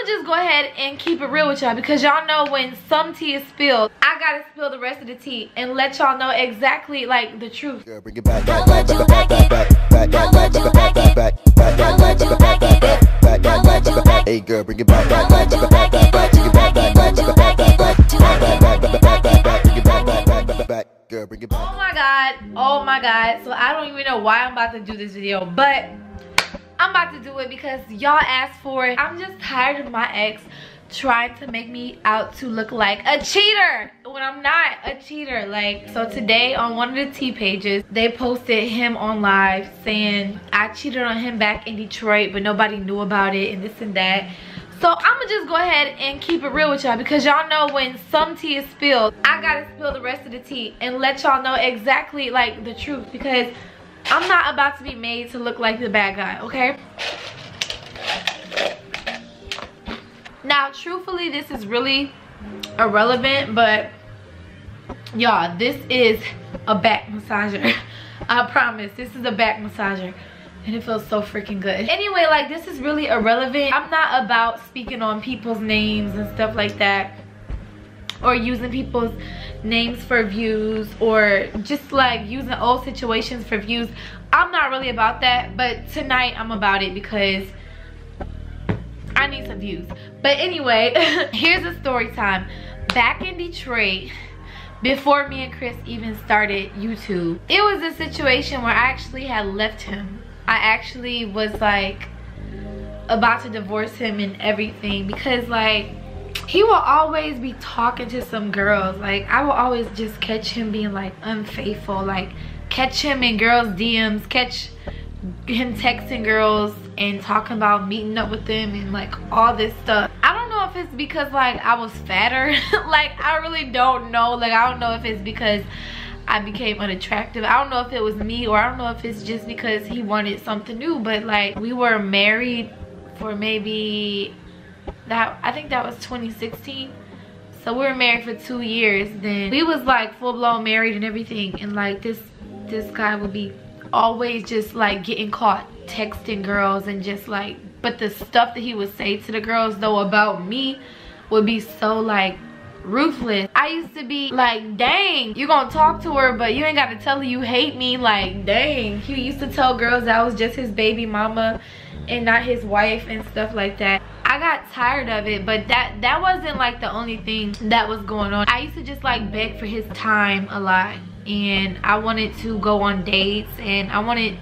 just go ahead and keep it real with y'all, because y'all know when some tea is spilled, I gotta spill the rest of the tea and let y'all know exactly like the truth. Girl, bring it back, back, back, back, back, back, back, back, back, back, back, back. Hey girl, bring it back, back, back, back, back, back, back, bring it back, back, back, back, back, back, back, bring it back, back, back, back, back. Girl, bring it back. Oh my god. So I don't even know why I'm about to do this video, but I'm about to do it because y'all asked for it. I'm just tired of my ex trying to make me out to look like a cheater when I'm not a cheater. Like, so today on one of the tea pages, they posted him on live saying I cheated on him back in Detroit, but nobody knew about it and this and that. So I'm gonna just go ahead and keep it real with y'all, because y'all know when some tea is spilled, I gotta spill the rest of the tea and let y'all know exactly like the truth, because I'm not about to be made to look like the bad guy, okay? Now, truthfully, this is really irrelevant, but y'all, this is a back massager. I promise, this is a back massager. And it feels so freaking good. Anyway, like, this is really irrelevant. I'm not about speaking on people's names and stuff like that, or using people's names for views, or just like using old situations for views. I'm not really about that, but tonight I'm about it because I need some views. But anyway, here's a story time. Back in Detroit, before me and Chris even started YouTube, it was a situation where I actually had left him. I actually was like about to divorce him and everything, because like he will always be talking to some girls. Like, I will always just catch him being like unfaithful, like catch him in girls' DMs, catch him texting girls and talking about meeting up with them and like all this stuff. I don't know if it's because like I was fatter. Like, I really don't know. Like, I don't know if it's because I became unattractive. I don't know if it was me, or I don't know if it's just because he wanted something new. But like, we were married for maybe I think that was 2016. So we were married for 2 years. Then we was like full-blown married and everything, and like this guy would be always just like getting caught texting girls and just like, but the stuff that he would say to the girls though about me would be so like ruthless. I used to be like, dang, you gonna talk to her but you ain't gotta tell her you hate me. Like, dang. He used to tell girls I was just his baby mama and not his wife and stuff like that. I got tired of it, but that wasn't like the only thing that was going on. I used to just like beg for his time a lot, and I wanted to go on dates, and I wanted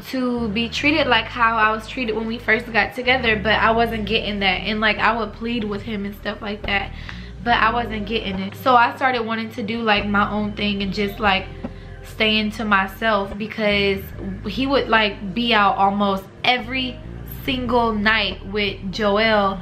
to be treated like how I was treated when we first got together, but I wasn't getting that. And like, I would plead with him and stuff like that, but I wasn't getting it. So I started wanting to do like my own thing and just like staying to myself, because he would like be out almost every single night with Joel.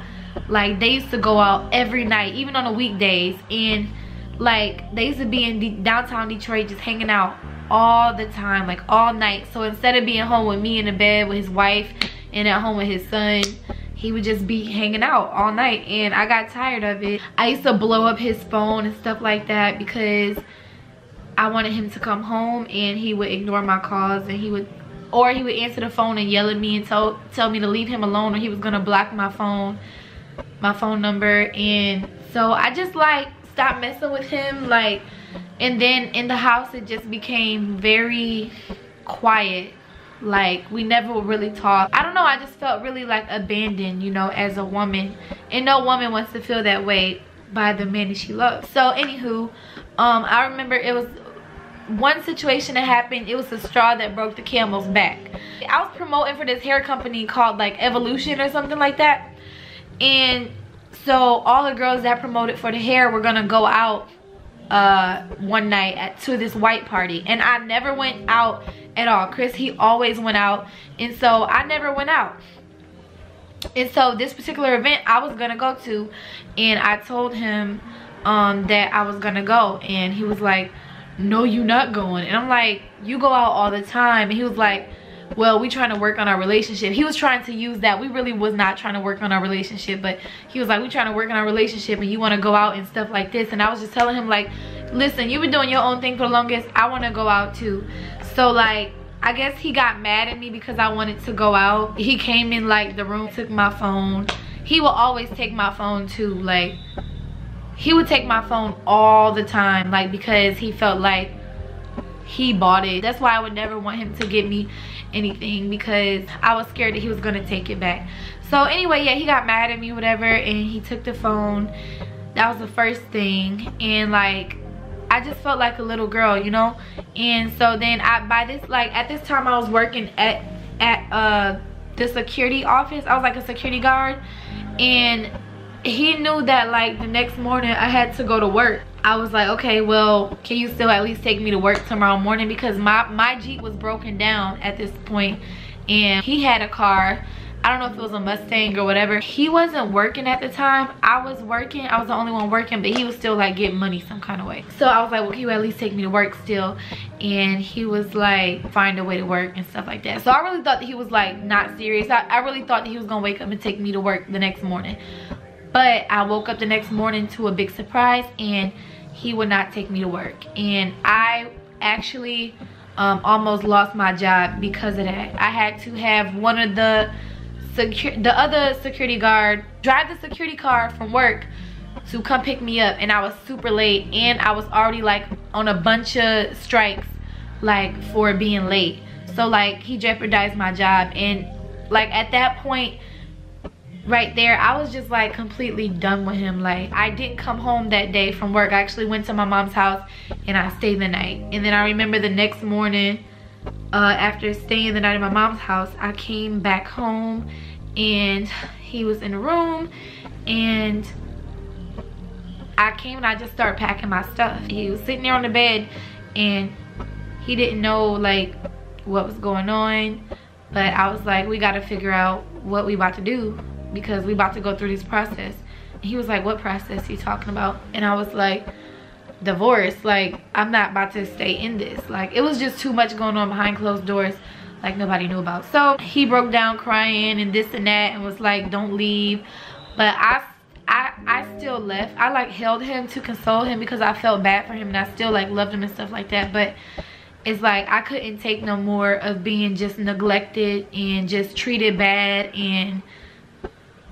Like, they used to go out every night, even on the weekdays, and like they used to be in downtown Detroit just hanging out all the time, like all night. So instead of being home with me in the bed with his wife and at home with his son, he would just be hanging out all night, and I got tired of it. I used to blow up his phone and stuff like that because I wanted him to come home, and he would ignore my calls, and he would answer the phone and yell at me and tell me to leave him alone, or he was gonna block my phone number. And so I just like stopped messing with him. Like, and then in the house it just became very quiet. Like, we never would really talk. I don't know, I just felt really like abandoned, you know, as a woman, and no woman wants to feel that way by the man that she loves. So anywho, I remember it was one situation that happened. It was the straw that broke the camel's back. I was promoting for this hair company called like Evolution or something like that, and so all the girls that promoted for the hair were gonna go out one night to this white party, and I never went out at all. Chris, he always went out, and so I never went out. And so this particular event I was gonna go to, and I told him that I was gonna go, and he was like, no, you not going. And I'm like, you go out all the time. And he was like, well, we trying to work on our relationship. He was trying to use that. We really was not trying to work on our relationship, but he was like, we trying to work on our relationship and you want to go out and stuff like this. And I was just telling him like, listen, you've been doing your own thing for the longest. I want to go out too. So like, I guess he got mad at me because I wanted to go out. He came in like the room, took my phone. He will always take my phone too. Like, he would take my phone all the time, like, because he felt like he bought it. That's why I would never want him to get me anything, because I was scared that he was gonna take it back. So anyway, yeah, he got mad at me, whatever, and he took the phone. That was the first thing. And like, I just felt like a little girl, you know. And so then at this time I was working at the security office. I was like a security guard, and he knew that like the next morning I had to go to work. I was like, okay, well, can you still at least take me to work tomorrow morning, because my Jeep was broken down at this point, and he had a car. I don't know if it was a Mustang or whatever. He wasn't working at the time. I was working. I was the only one working, but he was still like getting money some kind of way. So I was like, well, can you at least take me to work still? And he was like, find a way to work and stuff like that. So I really thought that he was like not serious. I really thought that he was gonna wake up and take me to work the next morning. But I woke up the next morning to a big surprise, and he would not take me to work. And I actually almost lost my job because of that. I had to have one of the other security guard drive the security car from work to come pick me up, and I was super late, and I was already like on a bunch of strikes like for being late. So like, he jeopardized my job. And like at that point right there, I was just like completely done with him. Like, I didn't come home that day from work. I actually went to my mom's house and I stayed the night. And then I remember the next morning, after staying the night at my mom's house, I came back home and he was in the room, and I came and I just started packing my stuff. He was sitting there on the bed, and he didn't know like what was going on, but I was like, we gotta figure out what we about to do, because we about to go through this process. And he was like, what process you talking about? And I was like, divorce. Like, I'm not about to stay in this. Like, it was just too much going on behind closed doors, like nobody knew about. So he broke down crying and this and that, and was like, don't leave. But I still left. I like held him to console him, because I felt bad for him, and I still like loved him and stuff like that. But it's like, I couldn't take no more of being just neglected and just treated bad, and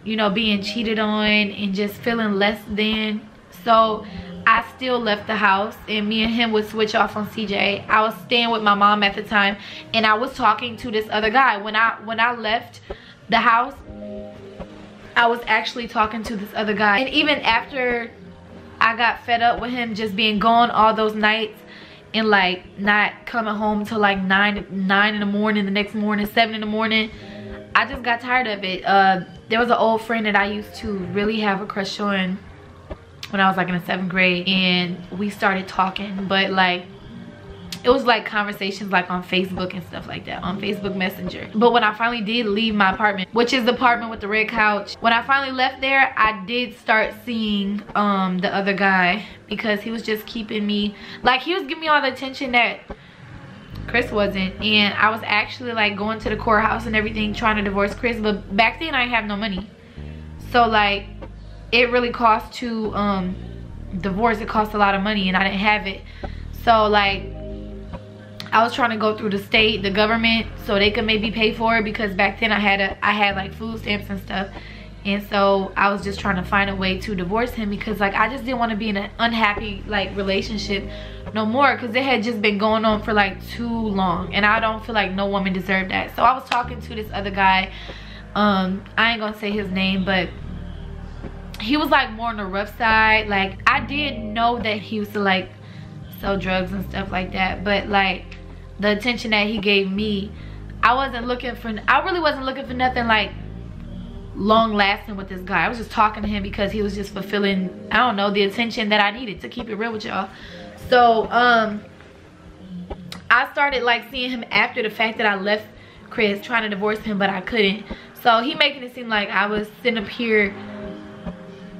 you know, being cheated on and just feeling less than. So I still left the house, and me and him would switch off on CJ. I was staying with my mom at the time, and I was talking to this other guy. When I left the house, I was actually talking to this other guy. And even after I got fed up with him just being gone all those nights, and like not coming home till like 9 in the morning, the next morning 7 in the morning, I just got tired of it. There was an old friend that I used to really have a crush on when I was like in the 7th grade, and we started talking, but like it was like conversations like on Facebook and stuff like that, on Facebook Messenger. But when I finally did leave my apartment, which is the apartment with the red couch, when I finally left there, I did start seeing the other guy, because he was just keeping me, like he was giving me all the attention that Chris wasn't. And I was actually like going to the courthouse and everything trying to divorce Chris, but back then I didn't have no money. So like, it really cost to divorce. It cost a lot of money, and I didn't have it. So like, I was trying to go through the state, the government, so they could maybe pay for it, because back then I had like food stamps and stuff. And so I was just trying to find a way to divorce him, because like I just didn't want to be in an unhappy like relationship no more, because it had just been going on for like too long, and I don't feel like no woman deserved that. So I was talking to this other guy, I ain't gonna say his name, but he was like more on the rough side. Like, I did know that he used to like sell drugs and stuff like that, but like the attention that he gave me, I really wasn't looking for nothing like long lasting with this guy. I was just talking to him because he was just fulfilling, I don't know, the attention that I needed, to keep it real with y'all. So I started like seeing him after the fact that I left Chris, trying to divorce him, but I couldn't. So he making it seem like I was sitting up here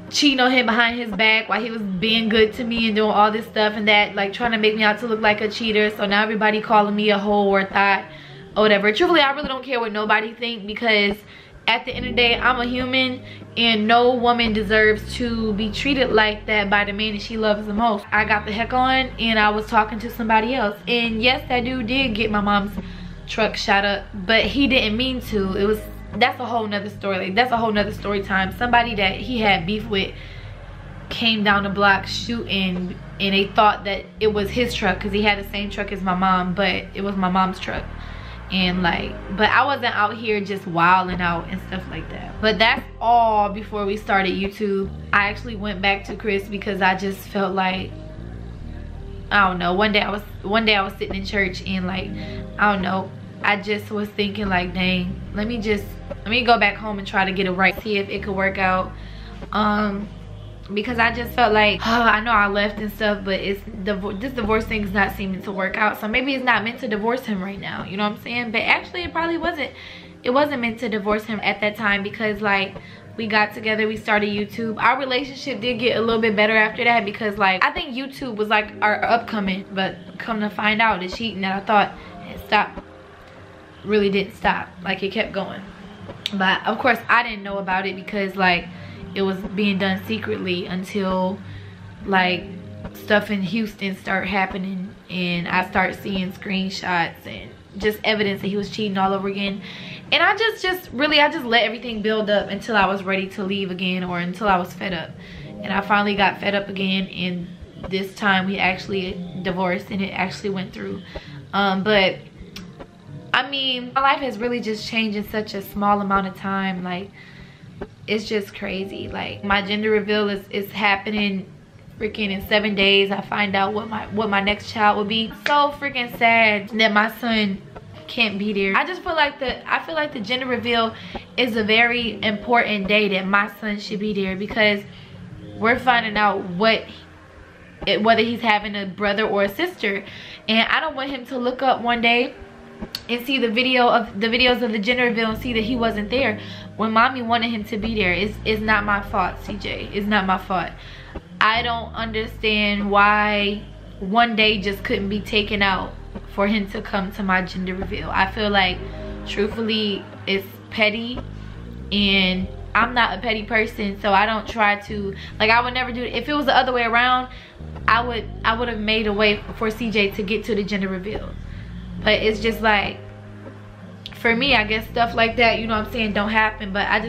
cheating on him behind his back while he was being good to me and doing all this stuff and that, like trying to make me out to look like a cheater. So now everybody calling me a hoe or a thought or whatever. Truthfully, I really don't care what nobody think, because at the end of the day, I'm a human, and no woman deserves to be treated like that by the man that she loves the most. I got the heck on, and I was talking to somebody else, and yes, that dude did get my mom's truck shot up, but he didn't mean to. That's a whole nother story. Like, that's a whole nother story time. Somebody that he had beef with came down the block shooting, and they thought that it was his truck because he had the same truck as my mom, but it was my mom's truck. And like, but I wasn't out here just wilding out and stuff like that. But that's all before we started YouTube. I actually went back to Chris because I just felt like, I don't know, one day I was sitting in church and like, I don't know, I just was thinking like, dang, let me go back home and try to get it right, see if it could work out. Because I just felt like, oh, I know I left and stuff, but this divorce thing is not seeming to work out. So maybe it's not meant to divorce him right now, you know what I'm saying? But actually it probably wasn't. It wasn't meant to divorce him at that time, because like, we got together, we started YouTube. Our relationship did get a little bit better after that, because like, I think YouTube was like our upcoming, but come to find out, the cheating that I thought had stopped really didn't stop. Like, it kept going. But of course I didn't know about it, because like, it was being done secretly until like stuff in Houston started happening, and I started seeing screenshots and just evidence that he was cheating all over again. And I just let everything build up until I was ready to leave again, or until I was fed up. And I finally got fed up again, and this time we actually divorced, and it actually went through. But I mean, my life has really just changed in such a small amount of time. Like, it's just crazy. Like, my gender reveal is happening freaking in 7 days. I find out what my next child will be. So freaking sad that my son can't be there. I feel like the gender reveal is a very important day that my son should be there, because we're finding out whether he's having a brother or a sister. And I don't want him to look up one day and see the videos of the gender reveal and see that he wasn't there when mommy wanted him to be there. It's not my fault, CJ. It's not my fault. I don't understand why one day just couldn't be taken out for him to come to my gender reveal. I feel like, truthfully, it's petty, and I'm not a petty person, so I don't try to, like, I would never do it. If it was the other way around, I would have made a way for CJ to get to the gender reveal. But it's just like, for me, I guess stuff like that, you know what I'm saying, don't happen. But I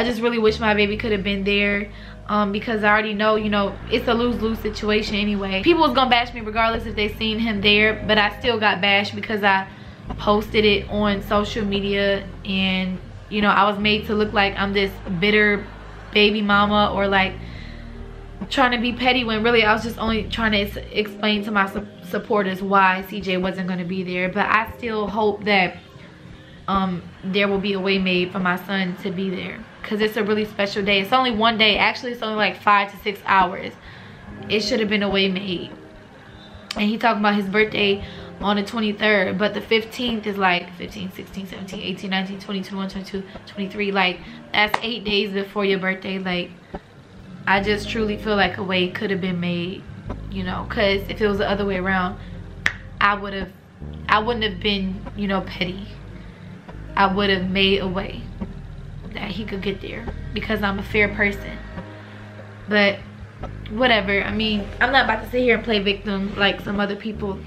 just really wish my baby could have been there, because I already know, you know, it's a lose-lose situation anyway. People was gonna bash me regardless if they seen him there, but I still got bashed because I posted it on social media, and you know, I was made to look like I'm this bitter baby mama, or like trying to be petty, when really I was just only trying to explain to my supporters why CJ wasn't going to be there. But I still hope that there will be a way made for my son to be there, because it's a really special day. It's only one day. Actually, it's only like 5 to 6 hours. It should have been a way made. And he talking about his birthday on the 23rd, but the 15th is like 15, 16, 17, 18, 19, 20, 21, 22, 23. Like, that's 8 days before your birthday. Like, I just truly feel like a way could have been made, you know, because if it was the other way around, I wouldn't have been, you know, petty. I would have made a way that he could get there, because I'm a fair person. But whatever, I mean, I'm not about to sit here and play victim like some other people.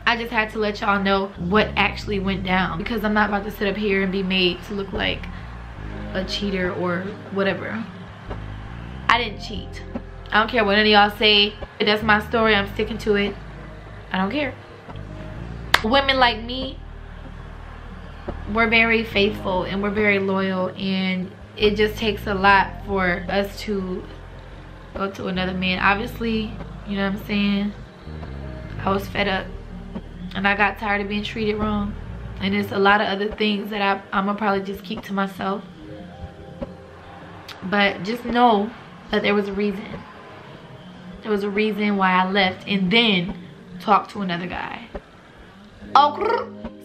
I just had to let y'all know what actually went down, because I'm not about to sit up here and be made to look like a cheater or whatever. I didn't cheat. I don't care what any of y'all say. That's my story. I'm sticking to it. I don't care. Women like me, we're very faithful and we're very loyal, and it just takes a lot for us to go to another man. Obviously, you know what I'm saying, I was fed up and I got tired of being treated wrong, and there's a lot of other things that I'm gonna probably just keep to myself. But just know that there was a reason. There was a reason why I left and then talked to another guy. Oh,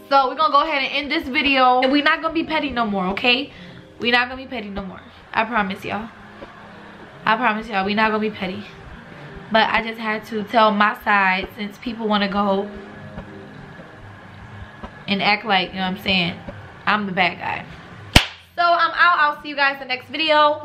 so we're gonna go ahead and end this video, and we're not gonna be petty no more, okay? We're not gonna be petty no more. I promise y'all. I promise y'all, we're not gonna be petty. But I just had to tell my side, since people want to go and act like, you know what I'm saying, I'm the bad guy. So I'm out. I'll see you guys in the next video.